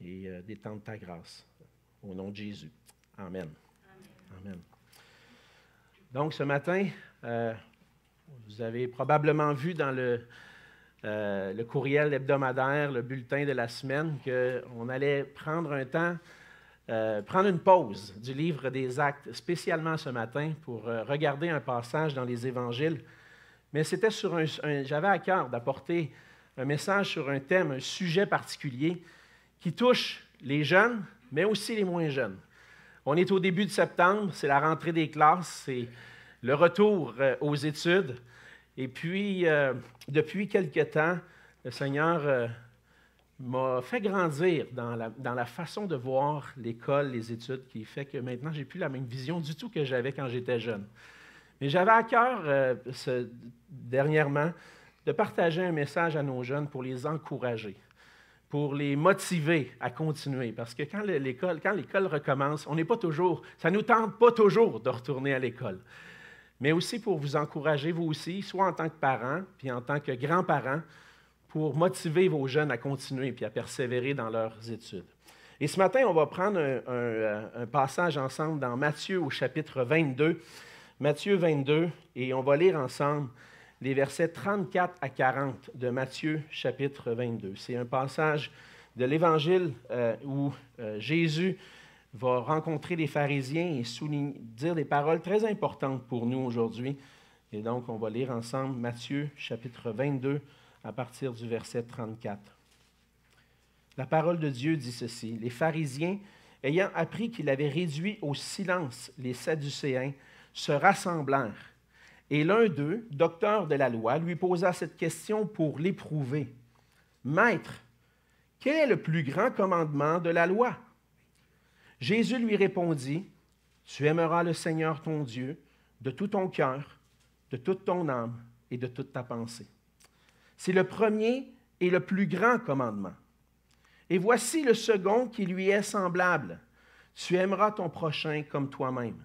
et d'étendre ta grâce. Au nom de Jésus. Amen. Amen. Donc, ce matin, vous avez probablement vu dans le courriel hebdomadaire, le bulletin de la semaine, qu'on allait prendre un temps, prendre une pause du livre des Actes, spécialement ce matin, pour regarder un passage dans les Évangiles. Mais c'était j'avais à cœur d'apporter un message sur un thème, un sujet particulier qui touche les jeunes, mais aussi les moins jeunes. On est au début de septembre, c'est la rentrée des classes, c'est le retour aux études. Et puis, depuis quelque temps, le Seigneur m'a fait grandir dans la façon de voir l'école, les études, qui fait que maintenant, je n'ai plus la même vision du tout que j'avais quand j'étais jeune. Mais j'avais à cœur, dernièrement, de partager un message à nos jeunes pour les encourager, pour les motiver à continuer. Parce que quand l'école recommence, ça ne nous tente pas toujours de retourner à l'école. Mais aussi pour vous encourager, vous aussi, soit en tant que parents, puis en tant que grands-parents, pour motiver vos jeunes à continuer puis à persévérer dans leurs études. Et ce matin, on va prendre un passage ensemble dans Matthieu au chapitre 22. Matthieu 22, et on va lire ensemble les versets 34 à 40 de Matthieu chapitre 22. C'est un passage de l'Évangile où Jésus va rencontrer les pharisiens et dire des paroles très importantes pour nous aujourd'hui. Et donc, on va lire ensemble Matthieu chapitre 22 à partir du verset 34. La parole de Dieu dit ceci: « Les pharisiens, ayant appris qu'il avait réduit au silence les Sadducéens, se rassemblèrent. Et l'un d'eux, docteur de la loi, lui posa cette question pour l'éprouver. « Maître, quel est le plus grand commandement de la loi? » Jésus lui répondit, « Tu aimeras le Seigneur ton Dieu de tout ton cœur, de toute ton âme et de toute ta pensée. C'est le premier et le plus grand commandement. Et voici le second qui lui est semblable. Tu aimeras ton prochain comme toi-même.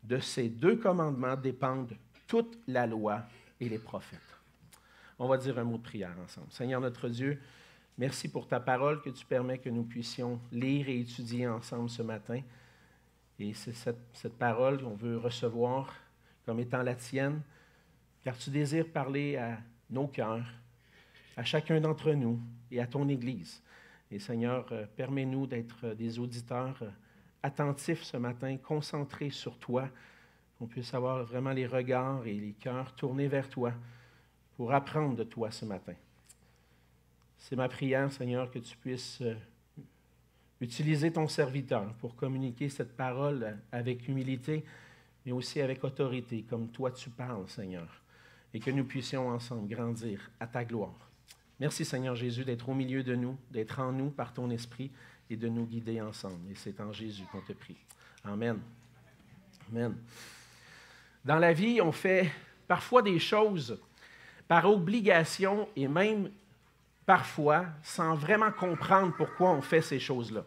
De ces deux commandements dépendent toute la loi et les prophètes. » On va dire un mot de prière ensemble. Seigneur notre Dieu, merci pour ta parole que tu permets que nous puissions lire et étudier ensemble ce matin. Et c'est cette parole qu'on veut recevoir comme étant la tienne, car tu désires parler à nos cœurs, à chacun d'entre nous et à ton Église. Et Seigneur, permets-nous d'être des auditeurs attentifs ce matin, concentrés sur toi, qu'on puisse avoir vraiment les regards et les cœurs tournés vers toi pour apprendre de toi ce matin. C'est ma prière, Seigneur, que tu puisses utiliser ton serviteur pour communiquer cette parole avec humilité, mais aussi avec autorité, comme toi tu parles, Seigneur, et que nous puissions ensemble grandir à ta gloire. Merci, Seigneur Jésus, d'être au milieu de nous, d'être en nous par ton esprit et de nous guider ensemble. Et c'est en Jésus qu'on te prie. Amen. Amen. Dans la vie, on fait parfois des choses par obligation et même parfois sans vraiment comprendre pourquoi on fait ces choses-là.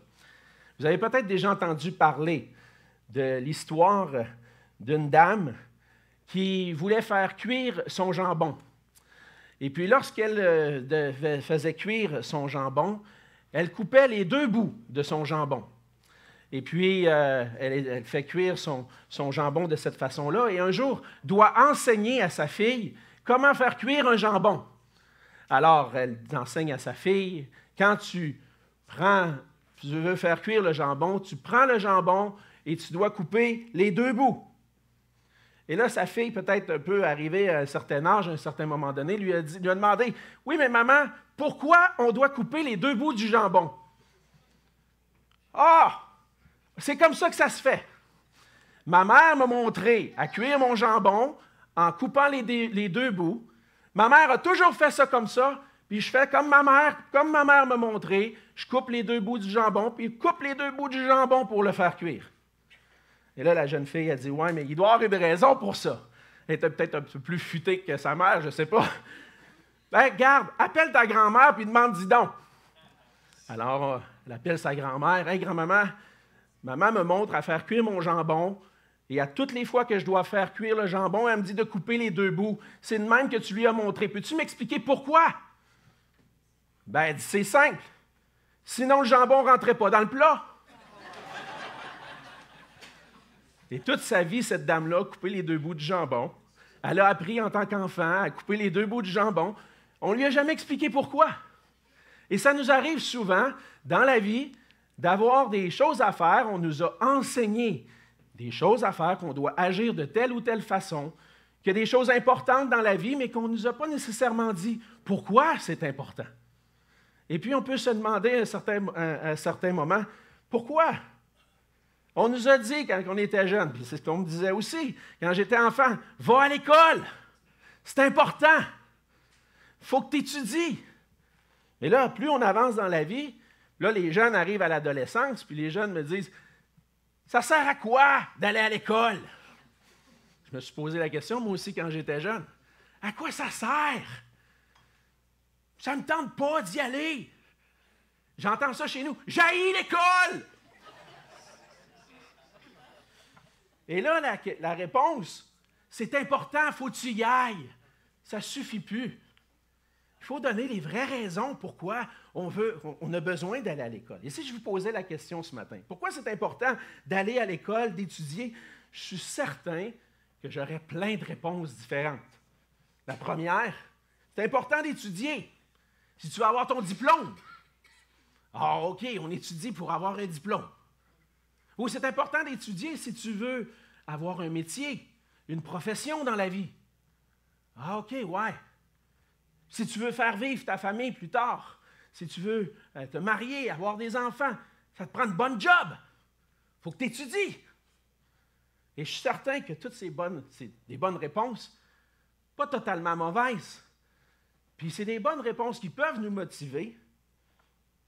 Vous avez peut-être déjà entendu parler de l'histoire d'une dame qui voulait faire cuire son jambon. Et puis lorsqu'elle faisait cuire son jambon, elle coupait les deux bouts de son jambon. Et puis, elle fait cuire son jambon de cette façon-là. Et un jour, doit enseigner à sa fille comment faire cuire un jambon. Alors, elle enseigne à sa fille, quand tu veux faire cuire le jambon, tu prends le jambon et tu dois couper les deux bouts. Et là, sa fille, peut-être un peu arrivée à un certain âge, à un certain moment donné, lui a demandé, « Oui, mais maman, pourquoi on doit couper les deux bouts du jambon? » « Ah! C'est comme ça que ça se fait. Ma mère m'a montré à cuire mon jambon en coupant les deux bouts. Ma mère a toujours fait ça comme ça, puis je fais comme ma mère m'a montré, je coupe les deux bouts du jambon, puis je coupe les deux bouts du jambon pour le faire cuire. » Et là, la jeune fille a dit, « Ouais, mais il doit y avoir une raison pour ça. » Elle était peut-être un peu plus futée que sa mère, je ne sais pas. « Ben, garde, appelle ta grand-mère, puis demande, dis donc. » Alors, elle appelle sa grand-mère, « Hey, grand-maman, maman me montre à faire cuire mon jambon, et à toutes les fois que je dois faire cuire le jambon, elle me dit de couper les deux bouts. C'est de même que tu lui as montré. Peux-tu m'expliquer pourquoi? » Ben, elle dit, « C'est simple. Sinon, le jambon ne rentrait pas dans le plat. Et toute sa vie, cette dame-là a coupé les 2 bouts de jambon. Elle a appris en tant qu'enfant à couper les 2 bouts de jambon. On ne lui a jamais expliqué pourquoi. Et ça nous arrive souvent dans la vie d'avoir des choses à faire. On nous a enseigné des choses à faire, qu'on doit agir de telle ou telle façon, qu'il y a des choses importantes dans la vie, mais qu'on ne nous a pas nécessairement dit pourquoi c'est important. Et puis, on peut se demander à un certain moment, pourquoi? On nous a dit quand on était jeune, puis c'est ce qu'on me disait aussi, quand j'étais enfant, va à l'école, c'est important, il faut que tu étudies. Mais là, plus on avance dans la vie, là, les jeunes arrivent à l'adolescence, puis les jeunes me disent, ça sert à quoi d'aller à l'école? Je me suis posé la question, moi aussi, quand j'étais jeune. À quoi ça sert? Ça ne me tente pas d'y aller. J'entends ça chez nous. J'haïs l'école! Et là, la réponse, c'est important, il faut que tu y ailles. Ça ne suffit plus. Il faut donner les vraies raisons pourquoi on a besoin d'aller à l'école. Et si je vous posais la question ce matin, pourquoi c'est important d'aller à l'école, d'étudier? Je suis certain que j'aurais plein de réponses différentes. La première, c'est important d'étudier. Si tu veux avoir ton diplôme. Ah, OK, on étudie pour avoir un diplôme. Ou c'est important d'étudier si tu veux avoir un métier, une profession dans la vie. Ah, OK, ouais. Si tu veux faire vivre ta famille plus tard, si tu veux te marier, avoir des enfants, ça te prend une bonne job. Il faut que tu étudies. Et je suis certain que toutes c'est des bonnes réponses, pas totalement mauvaises. Puis c'est des bonnes réponses qui peuvent nous motiver.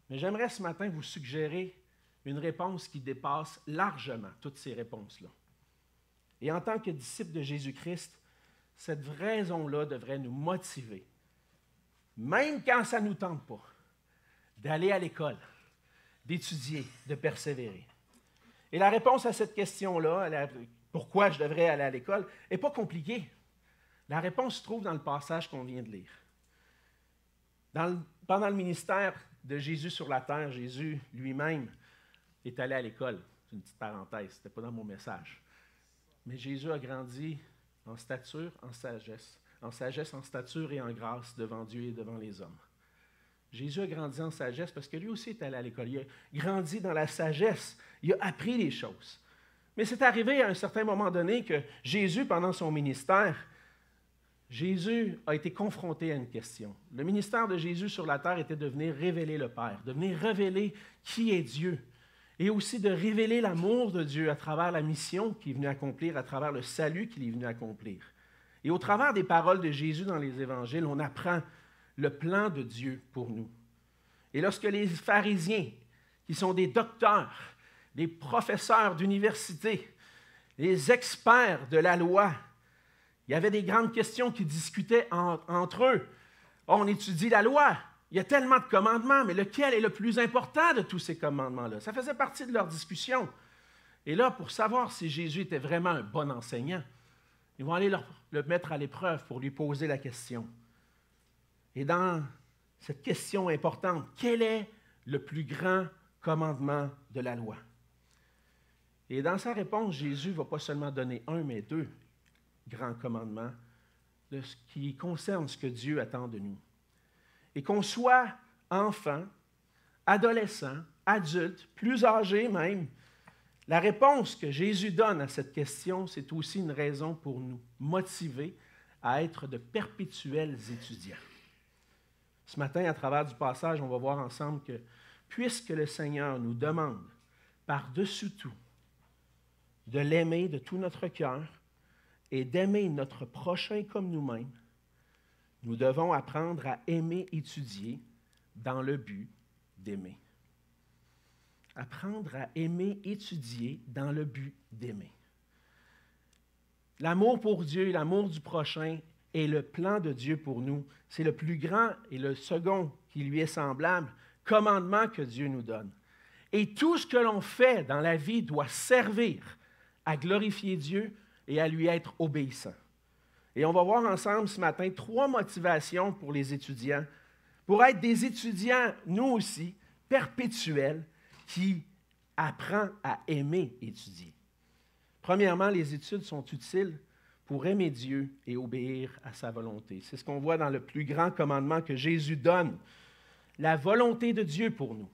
Mais j'aimerais ce matin vous suggérer une réponse qui dépasse largement toutes ces réponses-là. Et en tant que disciples de Jésus-Christ, cette raison-là devrait nous motiver, même quand ça ne nous tente pas, d'aller à l'école, d'étudier, de persévérer. Et la réponse à cette question-là, pourquoi je devrais aller à l'école, n'est pas compliquée. La réponse se trouve dans le passage qu'on vient de lire. Pendant le ministère de Jésus sur la terre, Jésus lui-même est allé à l'école. C'est une petite parenthèse, ce n'était pas dans mon message. Mais Jésus a grandi en stature, en sagesse, en stature et en grâce devant Dieu et devant les hommes. Jésus a grandi en sagesse parce que lui aussi est allé à l'école. Il a grandi dans la sagesse. Il a appris les choses. Mais c'est arrivé à un certain moment donné que Jésus, pendant son ministère, Jésus a été confronté à une question. Le ministère de Jésus sur la terre était de venir révéler le Père, de venir révéler qui est Dieu, et aussi de révéler l'amour de Dieu à travers la mission qu'il est venu accomplir, à travers le salut qu'il est venu accomplir. Et au travers des paroles de Jésus dans les évangiles, on apprend le plan de Dieu pour nous. Et lorsque les pharisiens, qui sont des docteurs, des professeurs d'université, les experts de la loi, il y avait des grandes questions qui discutaient entre eux. On étudie la loi. Il y a tellement de commandements, mais lequel est le plus important de tous ces commandements-là? Ça faisait partie de leur discussion. Et là, pour savoir si Jésus était vraiment un bon enseignant, ils vont aller le mettre à l'épreuve pour lui poser la question. Et dans cette question importante, quel est le plus grand commandement de la loi? Et dans sa réponse, Jésus ne va pas seulement donner un, mais 2 grands commandements de ce qui concerne ce que Dieu attend de nous. Et qu'on soit enfant, adolescent, adulte, plus âgé même, la réponse que Jésus donne à cette question, c'est aussi une raison pour nous motiver à être de perpétuels étudiants. Ce matin, à travers du passage, on va voir ensemble que puisque le Seigneur nous demande par-dessus tout de l'aimer de tout notre cœur et d'aimer notre prochain comme nous-mêmes, nous devons apprendre à aimer étudier dans le but d'aimer. Apprendre à aimer étudier dans le but d'aimer. L'amour pour Dieu et l'amour du prochain est le plan de Dieu pour nous. C'est le plus grand et le second qui lui est semblable commandement que Dieu nous donne. Et tout ce que l'on fait dans la vie doit servir à glorifier Dieu et à lui être obéissant. Et on va voir ensemble ce matin 3 motivations pour les étudiants, pour être des étudiants, nous aussi, perpétuelle qui apprend à aimer étudier. Premièrement, les études sont utiles pour aimer Dieu et obéir à sa volonté. C'est ce qu'on voit dans le plus grand commandement que Jésus donne. La volonté de Dieu pour nous.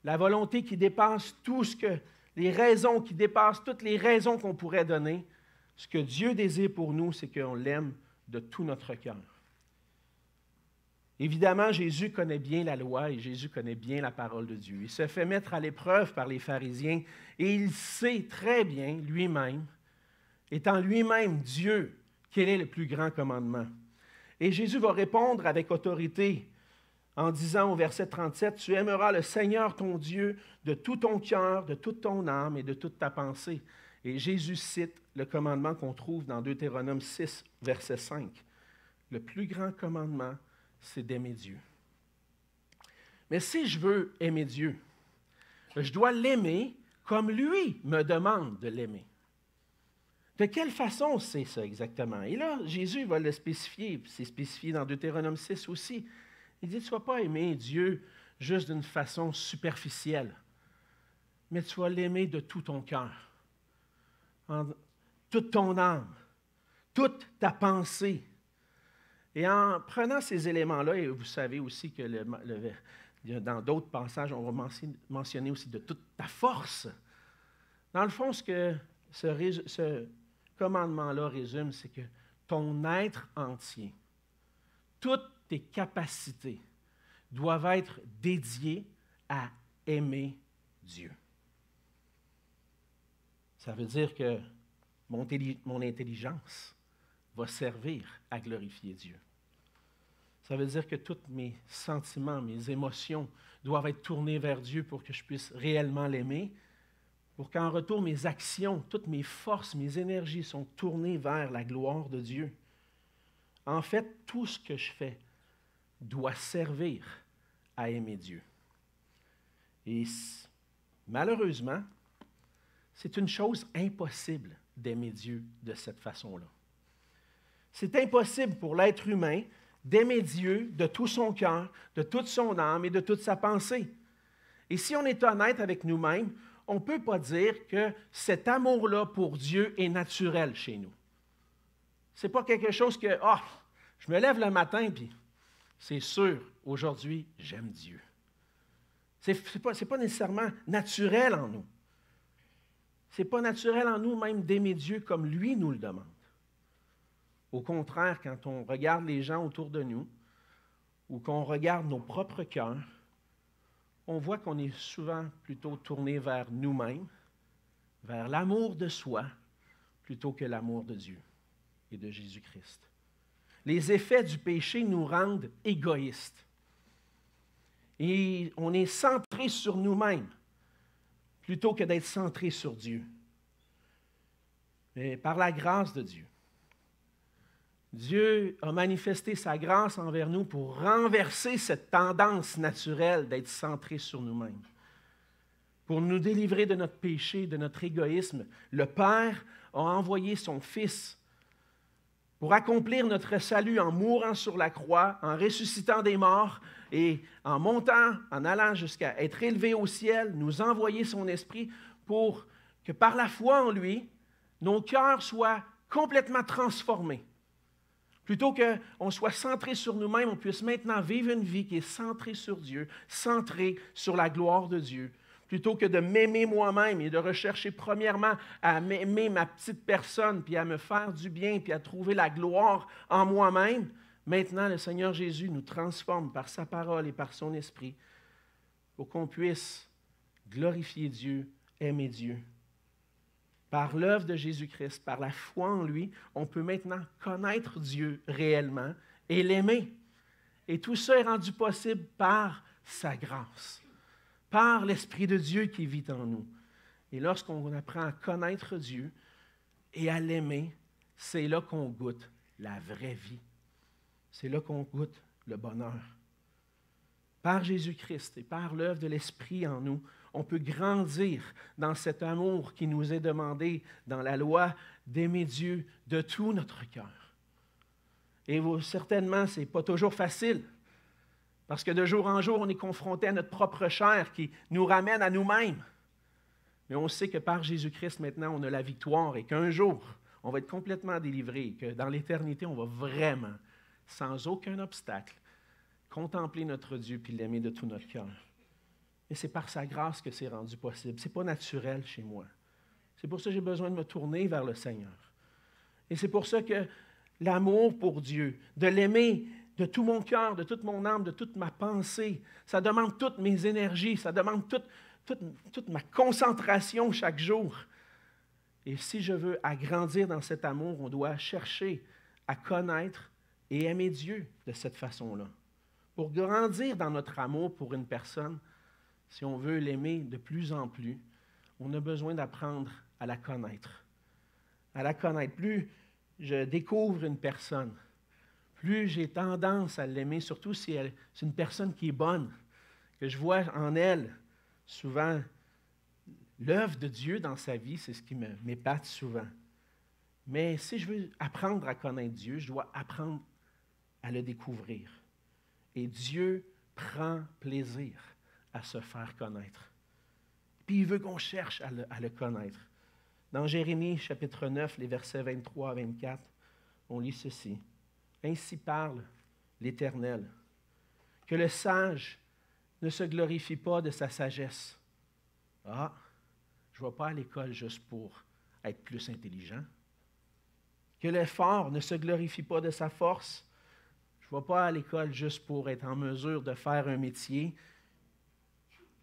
La volonté qui dépasse tout ce que, les raisons qui dépassent toutes les raisons qu'on pourrait donner. Ce que Dieu désire pour nous, c'est qu'on l'aime de tout notre cœur. Évidemment, Jésus connaît bien la loi et Jésus connaît bien la parole de Dieu. Il se fait mettre à l'épreuve par les pharisiens et il sait très bien lui-même, étant lui-même Dieu, quel est le plus grand commandement. Et Jésus va répondre avec autorité en disant au verset 37, « Tu aimeras le Seigneur ton Dieu de tout ton cœur, de toute ton âme et de toute ta pensée. » Et Jésus cite le commandement qu'on trouve dans Deutéronome 6, verset 5. Le plus grand commandement, c'est d'aimer Dieu. Mais si je veux aimer Dieu, je dois l'aimer comme lui me demande de l'aimer. De quelle façon c'est ça exactement? Et là, Jésus va le spécifier, c'est spécifié dans Deutéronome 6 aussi. Il dit, tu ne vas pas aimer Dieu juste d'une façon superficielle, mais tu vas l'aimer de tout ton cœur, toute ton âme, toute ta pensée. Et en prenant ces éléments-là, et vous savez aussi que dans d'autres passages, on va mentionner aussi de toute ta force. Dans le fond, ce que ce commandement-là résume, c'est que ton être entier, toutes tes capacités doivent être dédiées à aimer Dieu. Ça veut dire que mon intelligence va servir à glorifier Dieu. Ça veut dire que tous mes sentiments, mes émotions doivent être tournés vers Dieu pour que je puisse réellement l'aimer, pour qu'en retour, mes actions, toutes mes forces, mes énergies sont tournées vers la gloire de Dieu. En fait, tout ce que je fais doit servir à aimer Dieu. Et malheureusement, c'est une chose impossible d'aimer Dieu de cette façon-là. C'est impossible pour l'être humain d'aimer Dieu de tout son cœur, de toute son âme et de toute sa pensée. Et si on est honnête avec nous-mêmes, on ne peut pas dire que cet amour-là pour Dieu est naturel chez nous. Ce n'est pas quelque chose que, je me lève le matin, puis c'est sûr, aujourd'hui, j'aime Dieu. Ce n'est pas nécessairement naturel en nous. Ce n'est pas naturel en nous même d'aimer Dieu comme lui nous le demande. Au contraire, quand on regarde les gens autour de nous ou qu'on regarde nos propres cœurs, on voit qu'on est souvent plutôt tourné vers nous-mêmes, vers l'amour de soi, plutôt que l'amour de Dieu et de Jésus-Christ. Les effets du péché nous rendent égoïstes. Et on est centré sur nous-mêmes, plutôt que d'être centré sur Dieu. Mais par la grâce de Dieu, Dieu a manifesté sa grâce envers nous pour renverser cette tendance naturelle d'être centré sur nous-mêmes. Pour nous délivrer de notre péché, de notre égoïsme, le Père a envoyé son Fils pour accomplir notre salut en mourant sur la croix, en ressuscitant des morts et en montant, en allant jusqu'à être élevé au ciel, nous envoyer son Esprit pour que par la foi en lui, nos cœurs soient complètement transformés. Plutôt qu'on soit centré sur nous-mêmes, on puisse maintenant vivre une vie qui est centrée sur Dieu, centrée sur la gloire de Dieu. Plutôt que de m'aimer moi-même et de rechercher premièrement à m'aimer ma petite personne, puis à me faire du bien, puis à trouver la gloire en moi-même, maintenant le Seigneur Jésus nous transforme par sa parole et par son esprit pour qu'on puisse glorifier Dieu, aimer Dieu. Par l'œuvre de Jésus-Christ, par la foi en lui, on peut maintenant connaître Dieu réellement et l'aimer. Et tout ça est rendu possible par sa grâce, par l'Esprit de Dieu qui vit en nous. Et lorsqu'on apprend à connaître Dieu et à l'aimer, c'est là qu'on goûte la vraie vie. C'est là qu'on goûte le bonheur. Par Jésus-Christ et par l'œuvre de l'Esprit en nous, on peut grandir dans cet amour qui nous est demandé dans la loi d'aimer Dieu de tout notre cœur. Et certainement, ce n'est pas toujours facile. Parce que de jour en jour, on est confronté à notre propre chair qui nous ramène à nous-mêmes. Mais on sait que par Jésus-Christ, maintenant, on a la victoire et qu'un jour, on va être complètement délivré et que dans l'éternité, on va vraiment, sans aucun obstacle, contempler notre Dieu puis l'aimer de tout notre cœur. Et c'est par sa grâce que c'est rendu possible. Ce n'est pas naturel chez moi. C'est pour ça que j'ai besoin de me tourner vers le Seigneur. Et c'est pour ça que l'amour pour Dieu, de l'aimer de tout mon cœur, de toute mon âme, de toute ma pensée, ça demande toutes mes énergies, ça demande toute ma concentration chaque jour. Et si je veux agrandir dans cet amour, on doit chercher à connaître et aimer Dieu de cette façon-là. Pour grandir dans notre amour pour une personne, si on veut l'aimer de plus en plus, on a besoin d'apprendre à la connaître. À la connaître. Plus je découvre une personne, plus j'ai tendance à l'aimer, surtout si c'est une personne qui est bonne, que je vois en elle souvent l'œuvre de Dieu dans sa vie, c'est ce qui m'épate souvent. Mais si je veux apprendre à connaître Dieu, je dois apprendre à le découvrir. Et Dieu prend plaisir à se faire connaître. Puis il veut qu'on cherche à le connaître. Dans Jérémie, chapitre 9, les versets 23 à 24, on lit ceci. « Ainsi parle l'Éternel, que le sage ne se glorifie pas de sa sagesse. » Ah, je ne vais pas à l'école juste pour être plus intelligent. Que le fort ne se glorifie pas de sa force. Je ne vais pas à l'école juste pour être en mesure de faire un métier.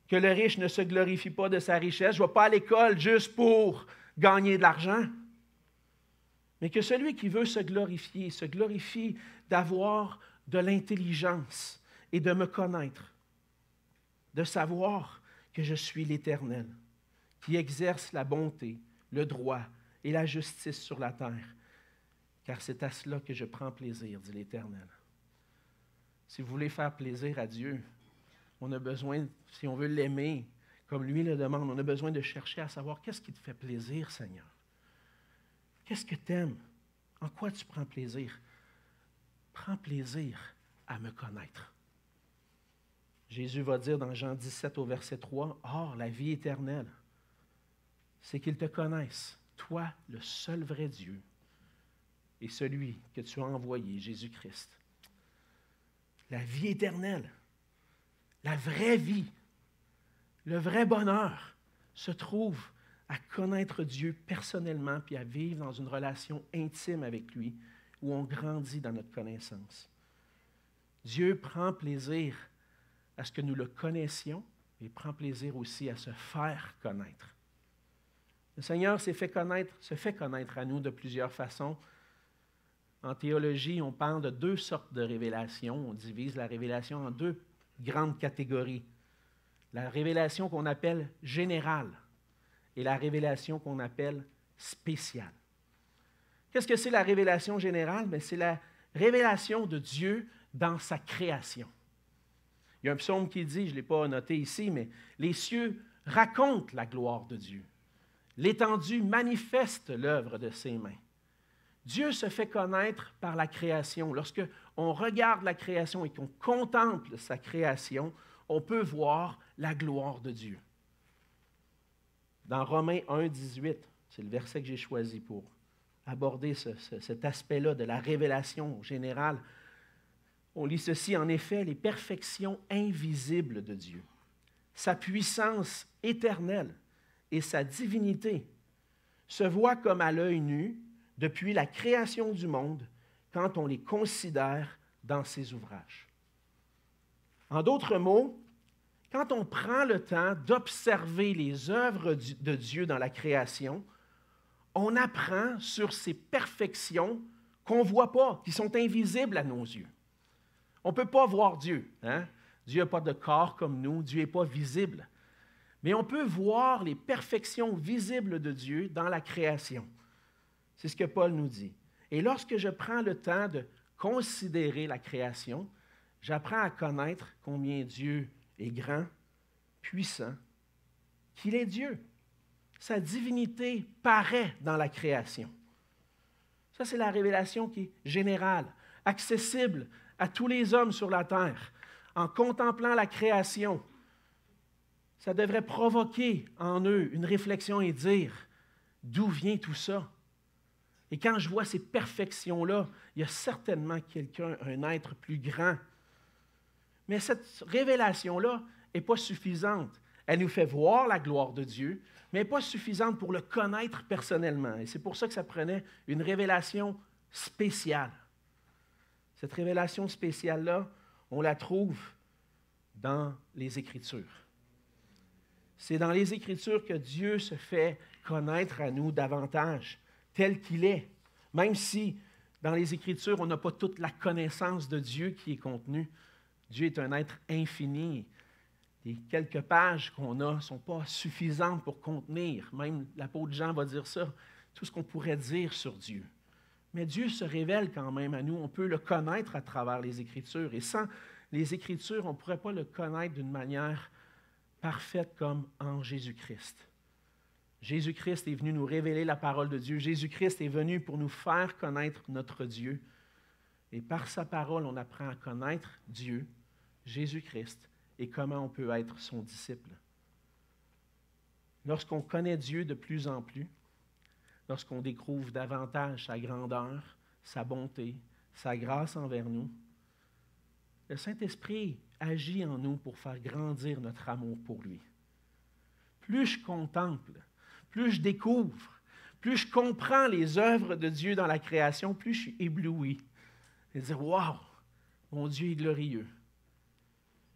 Que le riche ne se glorifie pas de sa richesse. Je ne vais pas à l'école juste pour gagner de l'argent. Mais que celui qui veut se glorifie d'avoir de l'intelligence et de me connaître, de savoir que je suis l'Éternel, qui exerce la bonté, le droit et la justice sur la terre, car c'est à cela que je prends plaisir, dit l'Éternel. Si vous voulez faire plaisir à Dieu, on a besoin, si on veut l'aimer, comme lui le demande, on a besoin de chercher à savoir qu'est-ce qui te fait plaisir, Seigneur. Qu'est-ce que tu aimes? En quoi tu prends plaisir? Prends plaisir à me connaître. Jésus va dire dans Jean 17 au verset 3, « Or, la vie éternelle, c'est qu'ils te connaissent, toi, le seul vrai Dieu, et celui que tu as envoyé, Jésus-Christ. » La vie éternelle, la vraie vie, le vrai bonheur se trouve à connaître Dieu personnellement puis à vivre dans une relation intime avec lui où on grandit dans notre connaissance. Dieu prend plaisir à ce que nous le connaissions et prend plaisir aussi à se faire connaître. Le Seigneur se fait connaître à nous de plusieurs façons. En théologie, on parle de deux sortes de révélations. On divise la révélation en deux grandes catégories. La révélation qu'on appelle générale et la révélation qu'on appelle spéciale. Qu'est-ce que c'est la révélation générale? Bien, c'est la révélation de Dieu dans sa création. Il y a un psaume qui dit, je ne l'ai pas noté ici, mais les cieux racontent la gloire de Dieu. L'étendue manifeste l'œuvre de ses mains. Dieu se fait connaître par la création. Lorsque on regarde la création et qu'on contemple sa création, on peut voir la gloire de Dieu. Dans Romains 1, 18, c'est le verset que j'ai choisi pour aborder cet aspect-là de la révélation générale. On lit ceci, en effet, les perfections invisibles de Dieu, sa puissance éternelle et sa divinité se voient comme à l'œil nu depuis la création du monde quand on les considère dans ses ouvrages. En d'autres mots, quand on prend le temps d'observer les œuvres de Dieu dans la création, on apprend sur ces perfections qu'on ne voit pas, qui sont invisibles à nos yeux. On ne peut pas voir Dieu. Hein? Dieu n'a pas de corps comme nous, Dieu n'est pas visible. Mais on peut voir les perfections visibles de Dieu dans la création. C'est ce que Paul nous dit. Et lorsque je prends le temps de considérer la création, j'apprends à connaître combien Dieu est grand, puissant, qu'il est Dieu. Sa divinité paraît dans la création. Ça, c'est la révélation qui est générale, accessible à tous les hommes sur la terre. en contemplant la création, ça devrait provoquer en eux une réflexion et dire, d'où vient tout ça? Et quand je vois ces perfections-là, il y a certainement quelqu'un, un être plus grand. Mais cette révélation-là n'est pas suffisante. Elle nous fait voir la gloire de Dieu, mais elle n'est pas suffisante pour le connaître personnellement. Et c'est pour ça que ça prenait une révélation spéciale. Cette révélation spéciale-là, on la trouve dans les Écritures. C'est dans les Écritures que Dieu se fait connaître à nous davantage, tel qu'il est. Même si dans les Écritures, on n'a pas toute la connaissance de Dieu qui est contenue. Dieu est un être infini. Les quelques pages qu'on a ne sont pas suffisantes pour contenir. Même l'apôtre Jean va dire ça, tout ce qu'on pourrait dire sur Dieu. Mais Dieu se révèle quand même à nous. On peut le connaître à travers les Écritures. Et sans les Écritures, on ne pourrait pas le connaître d'une manière parfaite comme en Jésus-Christ. Jésus-Christ est venu nous révéler la parole de Dieu. Jésus-Christ est venu pour nous faire connaître notre Dieu. Et par sa parole, on apprend à connaître Dieu, Jésus-Christ, et comment on peut être son disciple. Lorsqu'on connaît Dieu de plus en plus, lorsqu'on découvre davantage sa grandeur, sa bonté, sa grâce envers nous, le Saint-Esprit agit en nous pour faire grandir notre amour pour lui. Plus je contemple, plus je découvre, plus je comprends les œuvres de Dieu dans la création, plus je suis ébloui. Et dire, wow, mon Dieu est glorieux.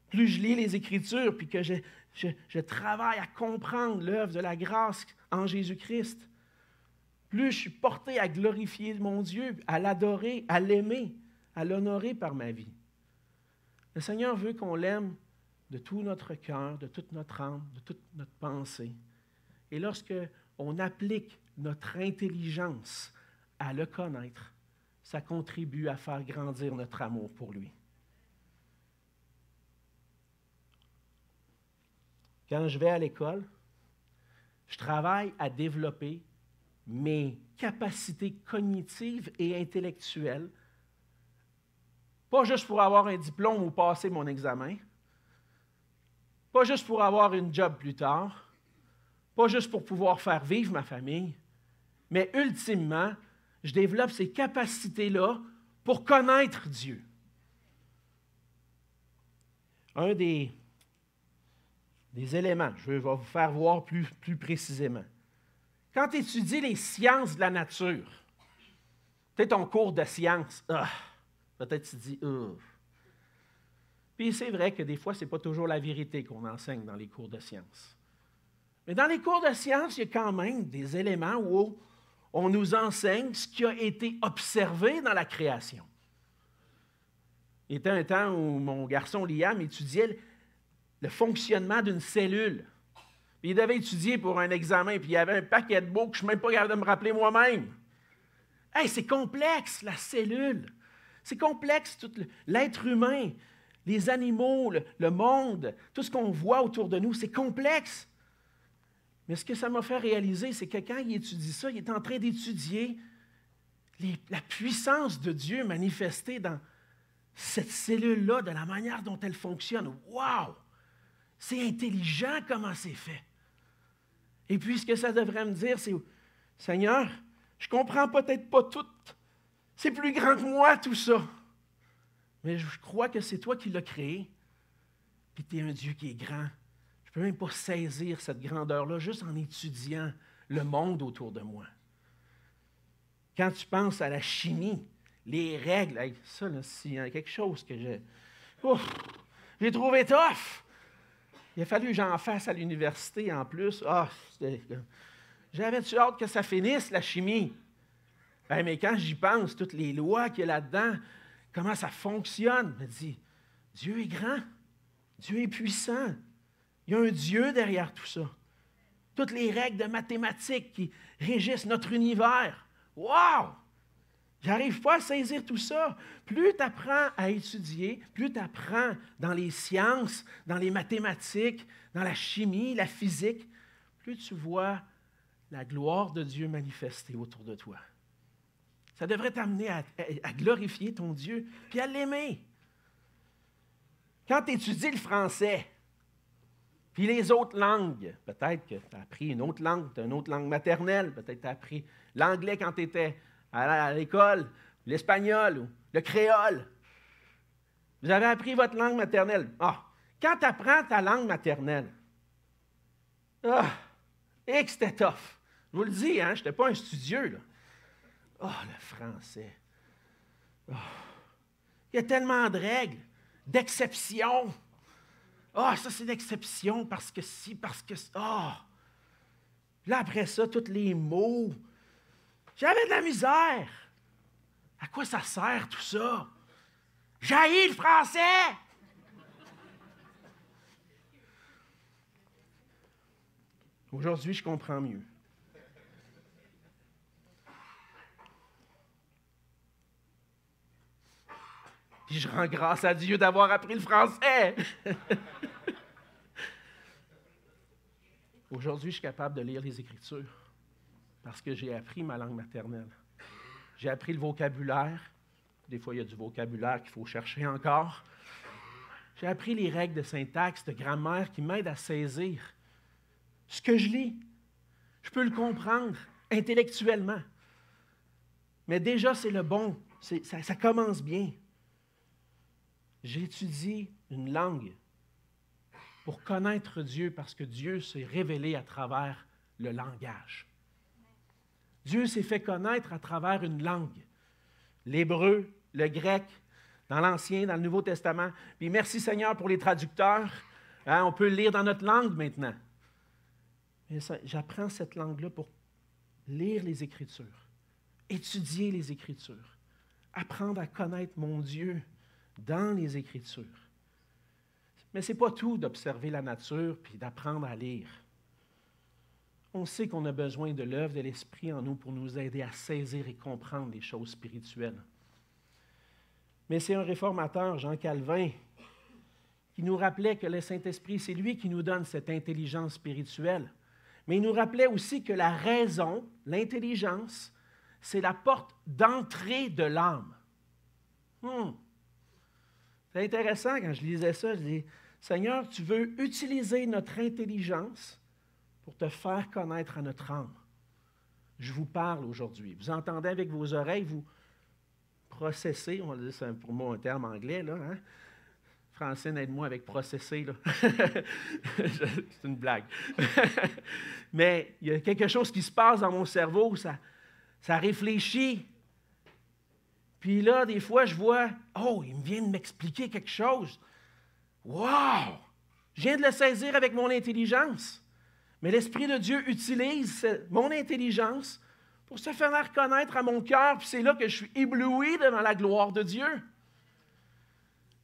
Plus je lis les Écritures, puis que je travaille à comprendre l'œuvre de la grâce en Jésus-Christ, plus je suis porté à glorifier mon Dieu, à l'adorer, à l'aimer, à l'honorer par ma vie. Le Seigneur veut qu'on l'aime de tout notre cœur, de toute notre âme, de toute notre pensée. Et lorsque on applique notre intelligence à le connaître, ça contribue à faire grandir notre amour pour lui. Quand je vais à l'école, je travaille à développer mes capacités cognitives et intellectuelles, pas juste pour avoir un diplôme ou passer mon examen, pas juste pour avoir une job plus tard, pas juste pour pouvoir faire vivre ma famille, mais ultimement, je développe ces capacités-là pour connaître Dieu. Un des éléments, je vais vous faire voir plus précisément. Quand tu étudies les sciences de la nature, peut-être ton cours de sciences, peut-être tu te dis, Puis c'est vrai que des fois, ce n'est pas toujours la vérité qu'on enseigne dans les cours de sciences. Mais dans les cours de sciences, il y a quand même des éléments où on nous enseigne ce qui a été observé dans la création. Il y était un temps où mon garçon Liam étudiait le fonctionnement d'une cellule. Puis il devait étudier pour un examen, puis il y avait un paquet de mots que je ne suis même pas capable de me rappeler moi-même. Hey, c'est complexe, la cellule. C'est complexe, tout l'être humain, les animaux, le monde, tout ce qu'on voit autour de nous, c'est complexe. Mais ce que ça m'a fait réaliser, c'est que quand il étudie ça, il est en train d'étudier la puissance de Dieu manifestée dans cette cellule-là, de la manière dont elle fonctionne. Wow! C'est intelligent comment c'est fait. Et puis, ce que ça devrait me dire, c'est, Seigneur, je ne comprends peut-être pas tout. C'est plus grand que moi, tout ça. Mais je crois que c'est toi qui l'as créé. Puis tu es un Dieu qui est grand. Je ne peux même pas saisir cette grandeur-là juste en étudiant le monde autour de moi. Quand tu penses à la chimie, les règles, ça, là, s'il y a quelque chose que j'ai trouvé tough. Il a fallu que j'en fasse à l'université en plus. J'avais-tu hâte que ça finisse, la chimie? Mais quand j'y pense, toutes les lois qu'il y a là-dedans, comment ça fonctionne, je me dis, Dieu est grand, Dieu est puissant. Il y a un Dieu derrière tout ça. Toutes les règles de mathématiques qui régissent notre univers. Wow! J'arrive pas à saisir tout ça. Plus tu apprends à étudier, plus tu apprends dans les sciences, dans les mathématiques, dans la chimie, la physique, plus tu vois la gloire de Dieu manifestée autour de toi. Ça devrait t'amener à glorifier ton Dieu puis à l'aimer. Quand tu étudies le français, puis les autres langues, peut-être que tu as appris une autre langue maternelle, peut-être que tu as appris l'anglais quand tu étais à l'école, l'espagnol ou le créole. Vous avez appris votre langue maternelle. Quand tu apprends ta langue maternelle, et que c'était tough. Je vous le dis, je n'étais pas un studieux, là. Le français. Il y a tellement de règles, d'exceptions. Ça c'est l'exception parce que si, parce que... Là, après ça, tous les mots. J'avais de la misère. À quoi ça sert tout ça? J'haïs le français! Aujourd'hui, je comprends mieux. Puis je rends grâce à Dieu d'avoir appris le français. Aujourd'hui, je suis capable de lire les Écritures parce que j'ai appris ma langue maternelle. J'ai appris le vocabulaire. Des fois, il y a du vocabulaire qu'il faut chercher encore. J'ai appris les règles de syntaxe, de grammaire qui m'aident à saisir ce que je lis. Je peux le comprendre intellectuellement. Mais déjà, c'est le bon. Ça commence bien. J'étudie une langue pour connaître Dieu parce que Dieu s'est révélé à travers le langage. Dieu s'est fait connaître à travers une langue. L'hébreu, le grec, dans l'Ancien, dans le Nouveau Testament. Puis merci Seigneur pour les traducteurs. On peut le lire dans notre langue maintenant. Mais j'apprends cette langue-là pour lire les Écritures, étudier les Écritures, apprendre à connaître mon Dieu dans les Écritures. Mais ce n'est pas tout d'observer la nature puis d'apprendre à lire. On sait qu'on a besoin de l'œuvre de l'Esprit en nous pour nous aider à saisir et comprendre les choses spirituelles. Mais c'est un réformateur, Jean Calvin, qui nous rappelait que le Saint-Esprit, c'est lui qui nous donne cette intelligence spirituelle. Mais il nous rappelait aussi que la raison, l'intelligence, c'est la porte d'entrée de l'âme. C'est intéressant, quand je lisais ça, je dis, Seigneur, tu veux utiliser notre intelligence pour te faire connaître à notre âme. Je vous parle aujourd'hui. Vous entendez avec vos oreilles, vous processez, on va dire, c'est pour moi un terme anglais, là, hein? Francine, aide-moi avec processer, là. C'est une blague. Mais il y a quelque chose qui se passe dans mon cerveau, ça réfléchit. Puis là, des fois, je vois, il me vient de m'expliquer quelque chose. Wow! Je viens de le saisir avec mon intelligence. Mais l'Esprit de Dieu utilise mon intelligence pour se faire connaître à mon cœur, puis c'est là que je suis ébloui devant la gloire de Dieu.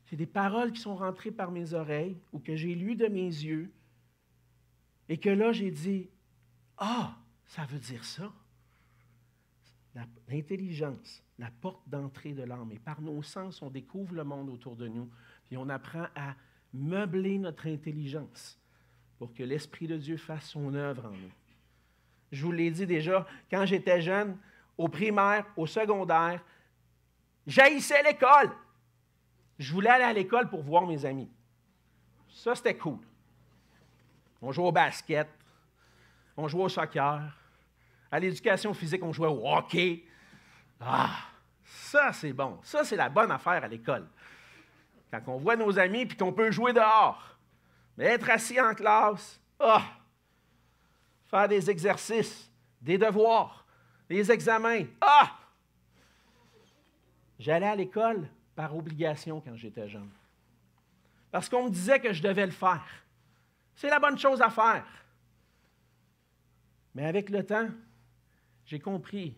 C'est des paroles qui sont rentrées par mes oreilles ou que j'ai lues de mes yeux et que là, j'ai dit, ça veut dire ça. L'intelligence, la porte d'entrée de l'âme. Et par nos sens, on découvre le monde autour de nous, puis on apprend à meubler notre intelligence pour que l'Esprit de Dieu fasse son œuvre en nous. Je vous l'ai dit déjà, quand j'étais jeune, au primaire, au secondaire, j'haïssais l'école. Je voulais aller à l'école pour voir mes amis. Ça, c'était cool. On jouait au basket, on jouait au soccer. À l'éducation physique, on jouait au hockey. Ça, c'est bon. Ça, c'est la bonne affaire à l'école. Quand on voit nos amis et qu'on peut jouer dehors. Mais être assis en classe, faire des exercices, des devoirs, des examens, J'allais à l'école par obligation quand j'étais jeune. Parce qu'on me disait que je devais le faire. C'est la bonne chose à faire. Mais avec le temps, j'ai compris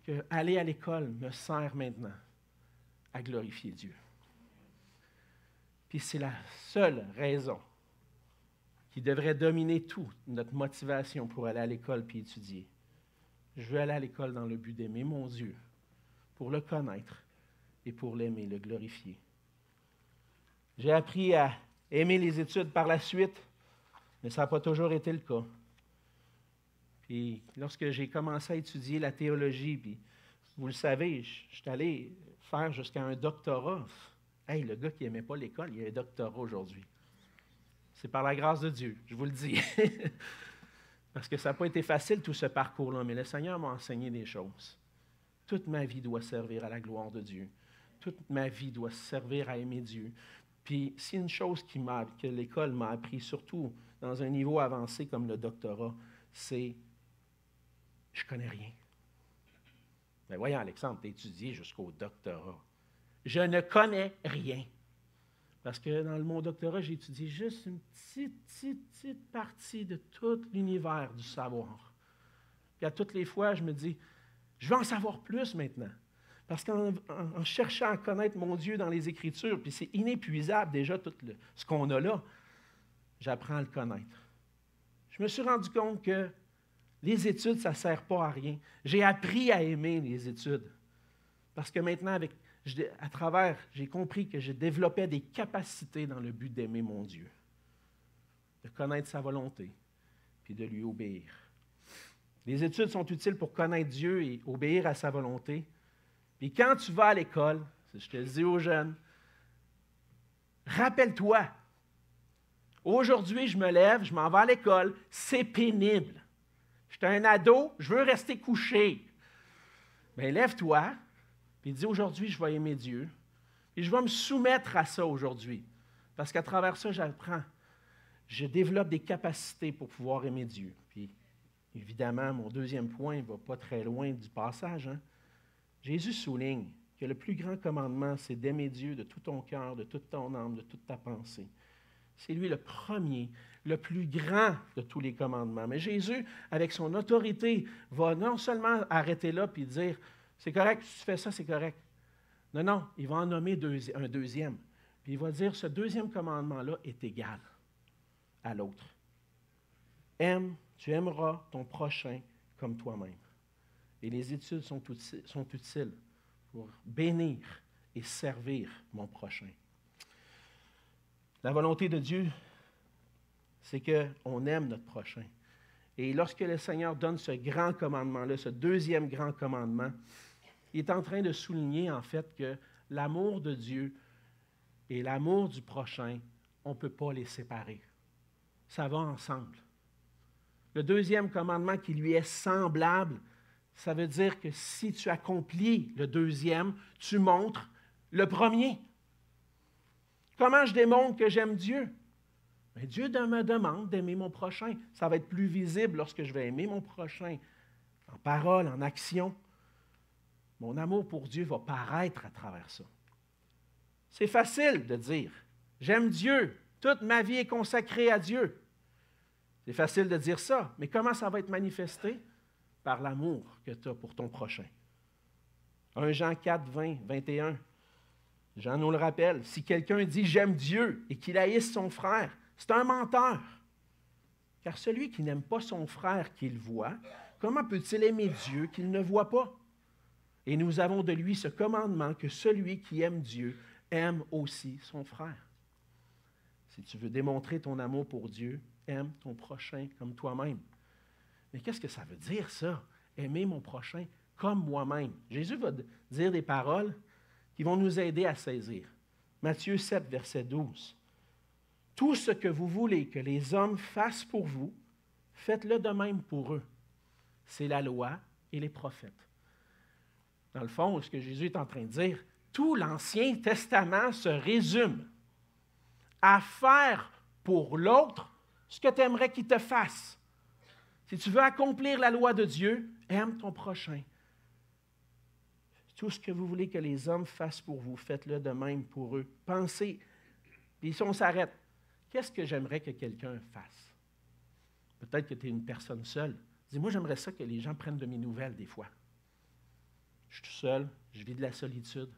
qu'aller à l'école me sert maintenant à glorifier Dieu. Puis c'est la seule raison qui devrait dominer toute notre motivation pour aller à l'école puis étudier. Je veux aller à l'école dans le but d'aimer mon Dieu, pour le connaître et pour l'aimer, le glorifier. J'ai appris à aimer les études par la suite, mais ça n'a pas toujours été le cas. Puis lorsque j'ai commencé à étudier la théologie, puis vous le savez, je suis allé faire jusqu'à un doctorat Hey, le gars qui n'aimait pas l'école, il a un doctorat aujourd'hui. C'est par la grâce de Dieu, je vous le dis. Parce que ça n'a pas été facile tout ce parcours-là, mais le Seigneur m'a enseigné des choses. Toute ma vie doit servir à la gloire de Dieu. Toute ma vie doit servir à aimer Dieu. Puis, si une chose que l'école m'a appris, surtout dans un niveau avancé comme le doctorat, c'est « je ne connais rien ». Mais voyons, Alexandre, tu as étudié jusqu'au doctorat. Je ne connais rien. Parce que dans mon doctorat, j'ai étudié juste une petite partie de tout l'univers du savoir. Puis à toutes les fois, je me dis, je veux en savoir plus maintenant. Parce qu'en cherchant à connaître mon Dieu dans les Écritures, puis c'est inépuisable déjà tout ce qu'on a là, j'apprends à le connaître. Je me suis rendu compte que les études, ça ne sert pas à rien. J'ai appris à aimer les études. Parce que maintenant, j'ai compris que je développais des capacités dans le but d'aimer mon Dieu, de connaître sa volonté, puis de lui obéir. Les études sont utiles pour connaître Dieu et obéir à sa volonté. Puis quand tu vas à l'école, je te le dis aux jeunes, rappelle-toi, aujourd'hui, je me lève, je m'en vais à l'école, c'est pénible. Je suis un ado, je veux rester couché. Bien, lève-toi, puis dis aujourd'hui, je vais aimer Dieu. Et je vais me soumettre à ça aujourd'hui. Parce qu'à travers ça, j'apprends. Je développe des capacités pour pouvoir aimer Dieu. Puis, évidemment, mon deuxième point ne va pas très loin du passage. Jésus souligne que le plus grand commandement, c'est d'aimer Dieu de tout ton cœur, de toute ton âme, de toute ta pensée. C'est lui le premier, le plus grand de tous les commandements. Mais Jésus, avec son autorité, va non seulement arrêter là et dire « C'est correct, si tu fais ça, c'est correct. » Non, il va en nommer un deuxième. Puis il va dire, ce deuxième commandement-là est égal à l'autre. Tu aimeras ton prochain comme toi-même. Et les études sont utiles pour bénir et servir mon prochain. La volonté de Dieu, c'est qu'on aime notre prochain. Et lorsque le Seigneur donne ce grand commandement-là, ce deuxième grand commandement, il est en train de souligner en fait que l'amour de Dieu et l'amour du prochain, on ne peut pas les séparer. Ça va ensemble. Le deuxième commandement qui lui est semblable, ça veut dire que si tu accomplis le deuxième, tu montres le premier. Comment je démontre que j'aime Dieu? Bien, Dieu me demande d'aimer mon prochain. Ça va être plus visible lorsque je vais aimer mon prochain, en parole, en action. Mon amour pour Dieu va paraître à travers ça. C'est facile de dire, j'aime Dieu, toute ma vie est consacrée à Dieu. C'est facile de dire ça, mais comment ça va être manifesté? Par l'amour que tu as pour ton prochain. 1 Jean 4, 20, 21. Jean nous le rappelle, si quelqu'un dit « j'aime Dieu » et qu'il haïsse son frère, c'est un menteur. Car celui qui n'aime pas son frère qu'il voit, comment peut-il aimer Dieu qu'il ne voit pas? Et nous avons de lui ce commandement que celui qui aime Dieu aime aussi son frère. Si tu veux démontrer ton amour pour Dieu, aime ton prochain comme toi-même. Mais qu'est-ce que ça veut dire, ça? Aimer mon prochain comme moi-même. Jésus va dire des paroles qui vont nous aider à saisir. Matthieu 7, verset 12. « Tout ce que vous voulez que les hommes fassent pour vous, faites-le de même pour eux. C'est la loi et les prophètes. » Dans le fond, ce que Jésus est en train de dire, tout l'Ancien Testament se résume à faire pour l'autre ce que tu aimerais qu'il te fasse. Si tu veux accomplir la loi de Dieu, aime ton prochain. Tout ce que vous voulez que les hommes fassent pour vous, faites-le de même pour eux. Pensez, puis si on s'arrête, qu'est-ce que j'aimerais que quelqu'un fasse? Peut-être que tu es une personne seule. Dis-moi, j'aimerais ça que les gens prennent de mes nouvelles des fois. Je suis tout seul, je vis de la solitude.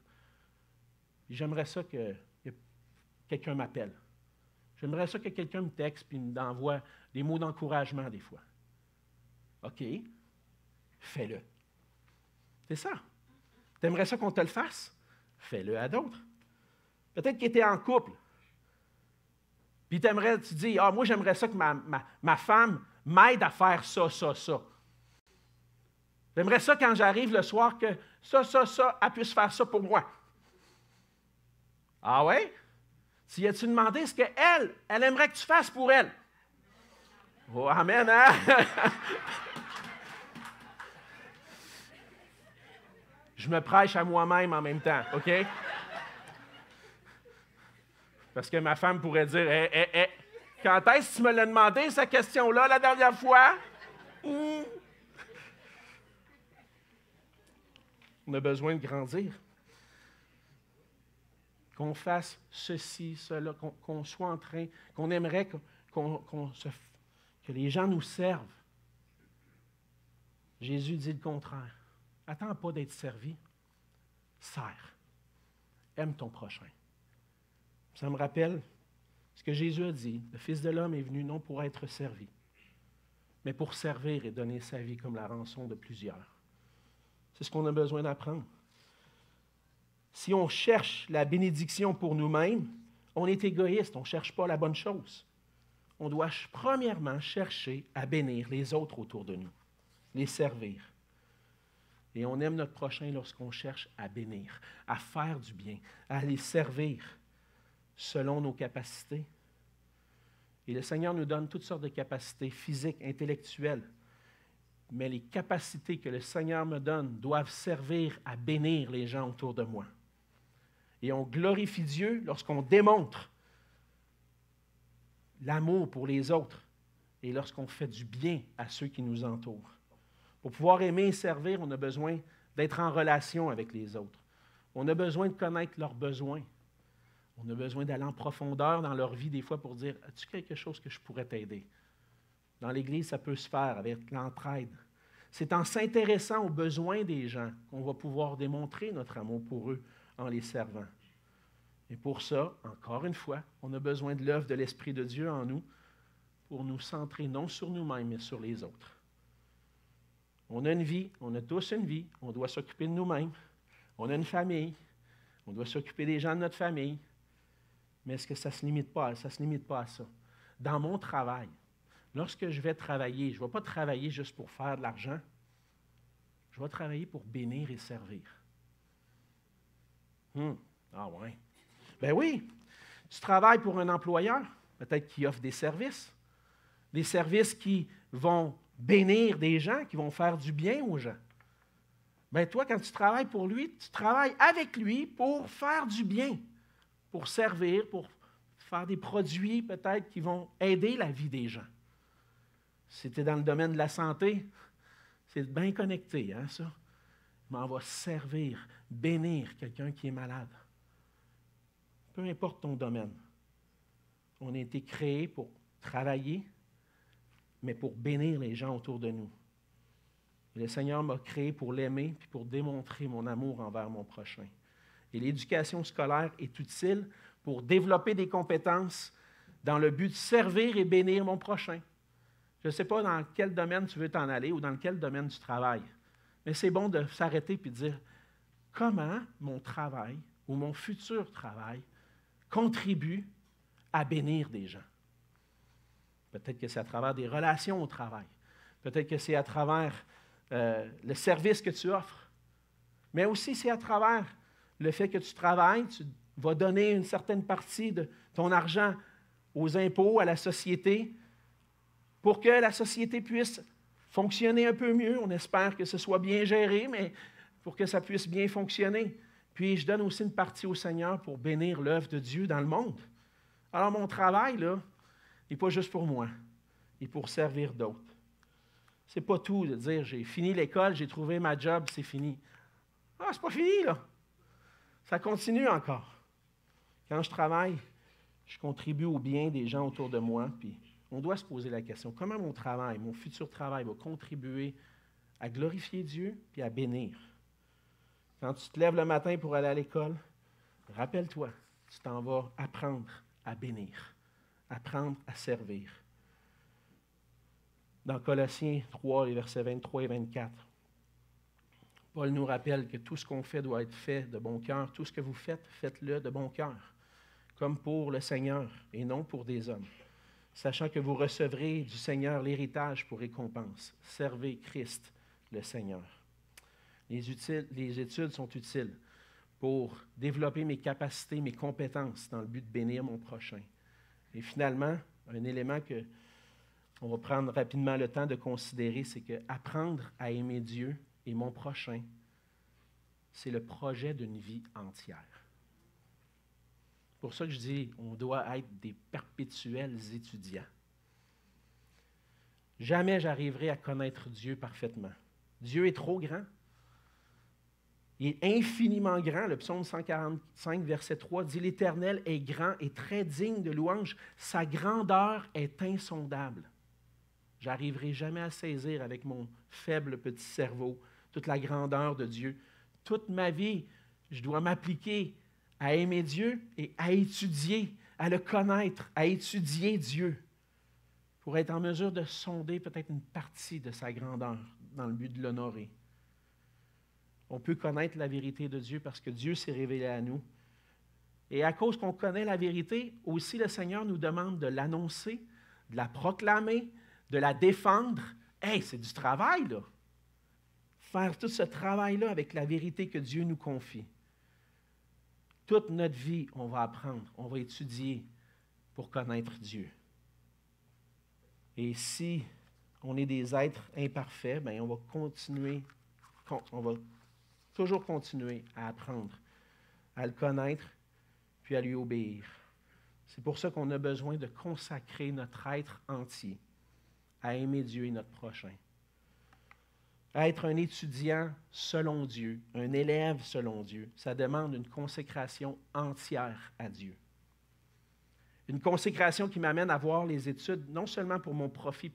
Puis j'aimerais ça que quelqu'un m'appelle. J'aimerais ça que quelqu'un me texte et m'envoie des mots d'encouragement des fois. OK, fais-le. C'est ça. Tu aimerais ça qu'on te le fasse? Fais-le à d'autres. Peut-être que tu es en couple. Puis tu dis, moi j'aimerais ça que ma femme m'aide à faire ça. J'aimerais ça quand j'arrive le soir que ça, elle puisse faire ça pour moi. Ah ouais? Tu as-tu demandé ce qu'elle, elle aimerait que tu fasses pour elle? Oh, amen, hein? Je me prêche à moi-même en même temps, OK? Parce que ma femme pourrait dire, quand est-ce que tu me l'as demandé, cette question-là, la dernière fois? On a besoin de grandir. Qu'on fasse ceci, cela, qu'on soit en train, qu'on aimerait que les gens nous servent. Jésus dit le contraire. Attends pas d'être servi. Sers. Aime ton prochain. Ça me rappelle ce que Jésus a dit. Le Fils de l'homme est venu non pour être servi, mais pour servir et donner sa vie comme la rançon de plusieurs. C'est ce qu'on a besoin d'apprendre. Si on cherche la bénédiction pour nous-mêmes, on est égoïste, on ne cherche pas la bonne chose. On doit premièrement chercher à bénir les autres autour de nous, les servir. Et on aime notre prochain lorsqu'on cherche à bénir, à faire du bien, à les servir selon nos capacités. Et le Seigneur nous donne toutes sortes de capacités physiques, intellectuelles. Mais les capacités que le Seigneur me donne doivent servir à bénir les gens autour de moi. Et on glorifie Dieu lorsqu'on démontre l'amour pour les autres et lorsqu'on fait du bien à ceux qui nous entourent. Pour pouvoir aimer et servir, on a besoin d'être en relation avec les autres. On a besoin de connaître leurs besoins. On a besoin d'aller en profondeur dans leur vie des fois pour dire « As-tu quelque chose que je pourrais t'aider? » Dans l'Église, ça peut se faire avec l'entraide. C'est en s'intéressant aux besoins des gens qu'on va pouvoir démontrer notre amour pour eux en les servant. Et pour ça, encore une fois, on a besoin de l'œuvre de l'Esprit de Dieu en nous pour nous centrer non sur nous-mêmes, mais sur les autres. On a une vie, on a tous une vie, on doit s'occuper de nous-mêmes. On a une famille, on doit s'occuper des gens de notre famille. Mais est-ce que ça ne se limite pas? Ça ne se limite pas à ça. Dans mon travail, lorsque je vais travailler, je ne vais pas travailler juste pour faire de l'argent. Je vais travailler pour bénir et servir. Ah ouais. Ben oui, tu travailles pour un employeur, peut-être qui offre des services qui vont bénir des gens, qui vont faire du bien aux gens. Ben toi, quand tu travailles pour lui, tu travailles avec lui pour faire du bien, pour servir, pour faire des produits peut-être qui vont aider la vie des gens. Si tu es dans le domaine de la santé, c'est bien connecté, hein, ça. Mais on va servir, bénir quelqu'un qui est malade. Peu importe ton domaine. On a été créés pour travailler, mais pour bénir les gens autour de nous. Et le Seigneur m'a créé pour l'aimer puis pour démontrer mon amour envers mon prochain. Et l'éducation scolaire est utile pour développer des compétences dans le but de servir et bénir mon prochain. Je ne sais pas dans quel domaine tu veux t'en aller ou dans quel domaine tu travailles, mais c'est bon de s'arrêter et de dire comment mon travail ou mon futur travail contribue à bénir des gens. Peut-être que c'est à travers des relations au travail. Peut-être que c'est à travers le service que tu offres. Mais aussi, c'est à travers le fait que tu travailles, tu vas donner une certaine partie de ton argent aux impôts, à la société, pour que la société puisse fonctionner un peu mieux. On espère que ce soit bien géré, mais pour que ça puisse bien fonctionner. Puis, je donne aussi une partie au Seigneur pour bénir l'œuvre de Dieu dans le monde. Alors, mon travail, là, n'est pas juste pour moi, il est pour servir d'autres. C'est pas tout de dire, j'ai fini l'école, j'ai trouvé ma job, c'est fini. Ah, c'est pas fini, là. Ça continue encore. Quand je travaille, je contribue au bien des gens autour de moi, puis on doit se poser la question, comment mon travail, mon futur travail va contribuer à glorifier Dieu puis à bénir? Quand tu te lèves le matin pour aller à l'école, rappelle-toi, tu t'en vas apprendre à bénir, apprendre à servir. Dans Colossiens 3, les versets 23 et 24, Paul nous rappelle que tout ce qu'on fait doit être fait de bon cœur. Tout ce que vous faites, faites-le de bon cœur, comme pour le Seigneur et non pour des hommes, sachant que vous recevrez du Seigneur l'héritage pour récompense. Servez Christ, le Seigneur. Les études sont utiles pour développer mes capacités, mes compétences dans le but de bénir mon prochain. Et finalement, un élément que on va prendre rapidement le temps de considérer, c'est que apprendre à aimer Dieu et mon prochain, c'est le projet d'une vie entière. C'est pour ça que je dis, on doit être des perpétuels étudiants. Jamais j'arriverai à connaître Dieu parfaitement. Dieu est trop grand. Il est infiniment grand. Le psaume 145, verset 3 dit « L'Éternel est grand et très digne de louange. Sa grandeur est insondable. » Je n'arriverai jamais à saisir avec mon faible petit cerveau toute la grandeur de Dieu. Toute ma vie, je dois m'appliquer à aimer Dieu et à étudier, à le connaître, à étudier Dieu pour être en mesure de sonder peut-être une partie de sa grandeur dans le but de l'honorer. On peut connaître la vérité de Dieu parce que Dieu s'est révélé à nous. Et à cause qu'on connaît la vérité, aussi le Seigneur nous demande de l'annoncer, de la proclamer, de la défendre. Hey, c'est du travail, là. Faire tout ce travail-là avec la vérité que Dieu nous confie. Toute notre vie, on va apprendre, on va étudier pour connaître Dieu. Et si on est des êtres imparfaits, bien, on va toujours continuer à apprendre, à le connaître, puis à lui obéir. C'est pour ça qu'on a besoin de consacrer notre être entier à aimer Dieu et notre prochain. À être un étudiant selon Dieu, un élève selon Dieu, ça demande une consécration entière à Dieu. Une consécration qui m'amène à voir les études, non seulement pour mon profit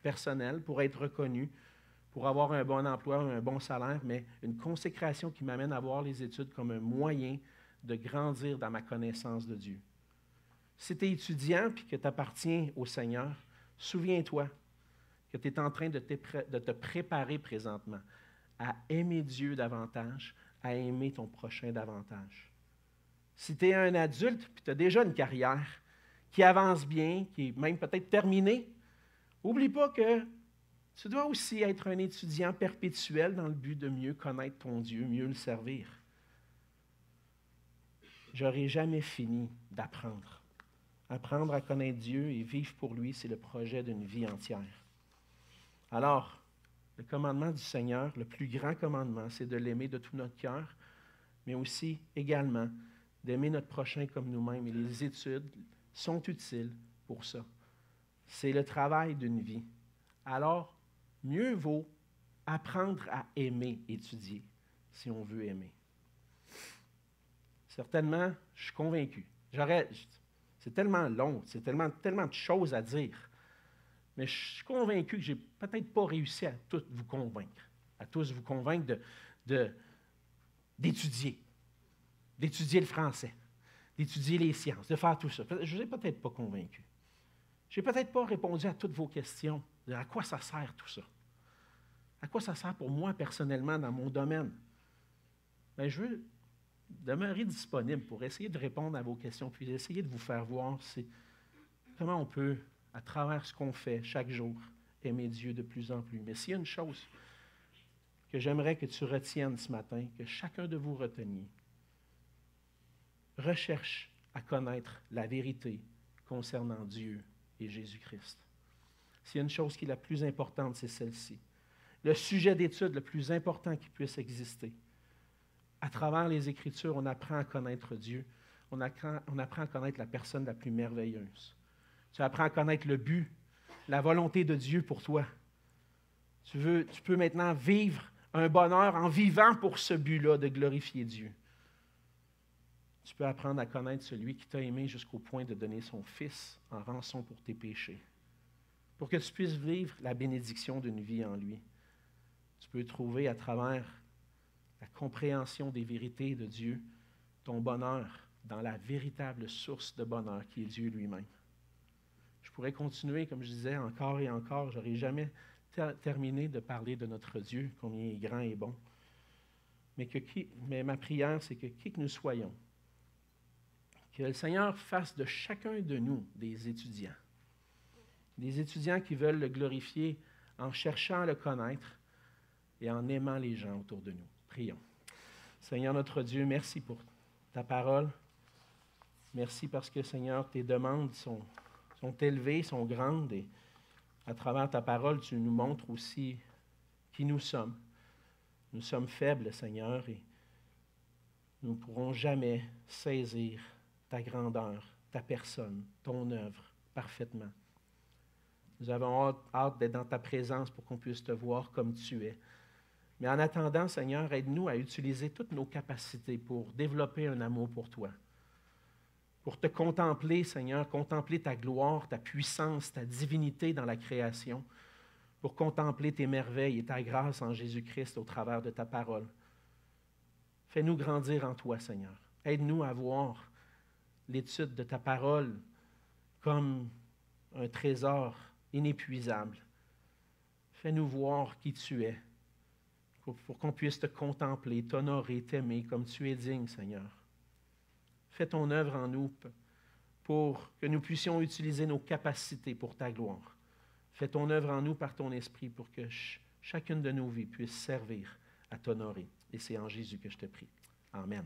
personnel, pour être reconnu, pour avoir un bon emploi, un bon salaire, mais une consécration qui m'amène à voir les études comme un moyen de grandir dans ma connaissance de Dieu. Si tu es étudiant et que tu appartiens au Seigneur, souviens-toi que tu es en train de te préparer présentement à aimer Dieu davantage, à aimer ton prochain davantage. Si tu es un adulte et tu as déjà une carrière qui avance bien, qui est même peut-être terminée, n'oublie pas que tu dois aussi être un étudiant perpétuel dans le but de mieux connaître ton Dieu, mieux le servir. Je n'aurai jamais fini d'apprendre. Apprendre à connaître Dieu et vivre pour lui, c'est le projet d'une vie entière. Alors, le commandement du Seigneur, le plus grand commandement, c'est de l'aimer de tout notre cœur, mais aussi également d'aimer notre prochain comme nous-mêmes. Et les études sont utiles pour ça. C'est le travail d'une vie. Alors, mieux vaut apprendre à aimer, étudier, si on veut aimer. Certainement, je suis convaincu. C'est tellement long, c'est tellement de choses à dire. Mais je suis convaincu que je n'ai peut-être pas réussi à tous vous convaincre. À tous vous convaincre d'étudier le français, d'étudier les sciences, de faire tout ça. Je ne vous ai peut-être pas convaincu. Je n'ai peut-être pas répondu à toutes vos questions. À quoi ça sert tout ça? À quoi ça sert pour moi personnellement dans mon domaine? Bien, je veux demeurer disponible pour essayer de répondre à vos questions, puis essayer de vous faire voir comment on peut, à travers ce qu'on fait chaque jour, aimer Dieu de plus en plus. Mais s'il y a une chose que j'aimerais que tu retiennes ce matin, que chacun de vous reteniez, recherche à connaître la vérité concernant Dieu et Jésus-Christ. S'il y a une chose qui est la plus importante, c'est celle-ci. Le sujet d'étude le plus important qui puisse exister. À travers les Écritures, on apprend à connaître Dieu. On apprend à connaître la personne la plus merveilleuse. Tu apprends à connaître le but, la volonté de Dieu pour toi. Tu peux maintenant vivre un bonheur en vivant pour ce but-là de glorifier Dieu. Tu peux apprendre à connaître celui qui t'a aimé jusqu'au point de donner son Fils en rançon pour tes péchés, pour que tu puisses vivre la bénédiction d'une vie en lui. Tu peux trouver à travers la compréhension des vérités de Dieu ton bonheur dans la véritable source de bonheur qui est Dieu lui-même. Je pourrais continuer, comme je disais, encore et encore. Je n'aurai jamais terminé de parler de notre Dieu, combien il est grand et bon. Mais ma prière, c'est que qui que nous soyons, que le Seigneur fasse de chacun de nous des étudiants qui veulent le glorifier en cherchant à le connaître et en aimant les gens autour de nous. Prions. Seigneur notre Dieu, merci pour ta parole. Merci parce que, Seigneur, tes demandes sont élevées, sont grandes, et à travers ta parole, tu nous montres aussi qui nous sommes. Nous sommes faibles, Seigneur, et nous ne pourrons jamais saisir ta grandeur, ta personne, ton œuvre parfaitement. Nous avons hâte d'être dans ta présence pour qu'on puisse te voir comme tu es. Mais en attendant, Seigneur, aide-nous à utiliser toutes nos capacités pour développer un amour pour toi. Pour te contempler, Seigneur, contempler ta gloire, ta puissance, ta divinité dans la création, pour contempler tes merveilles et ta grâce en Jésus-Christ au travers de ta parole. Fais-nous grandir en toi, Seigneur. Aide-nous à voir l'étude de ta parole comme un trésor inépuisable. Fais-nous voir qui tu es, pour qu'on puisse te contempler, t'honorer, t'aimer comme tu es digne, Seigneur. Fais ton œuvre en nous pour que nous puissions utiliser nos capacités pour ta gloire. Fais ton œuvre en nous par ton esprit pour que chacune de nos vies puisse servir à t'honorer. Et c'est en Jésus que je te prie. Amen.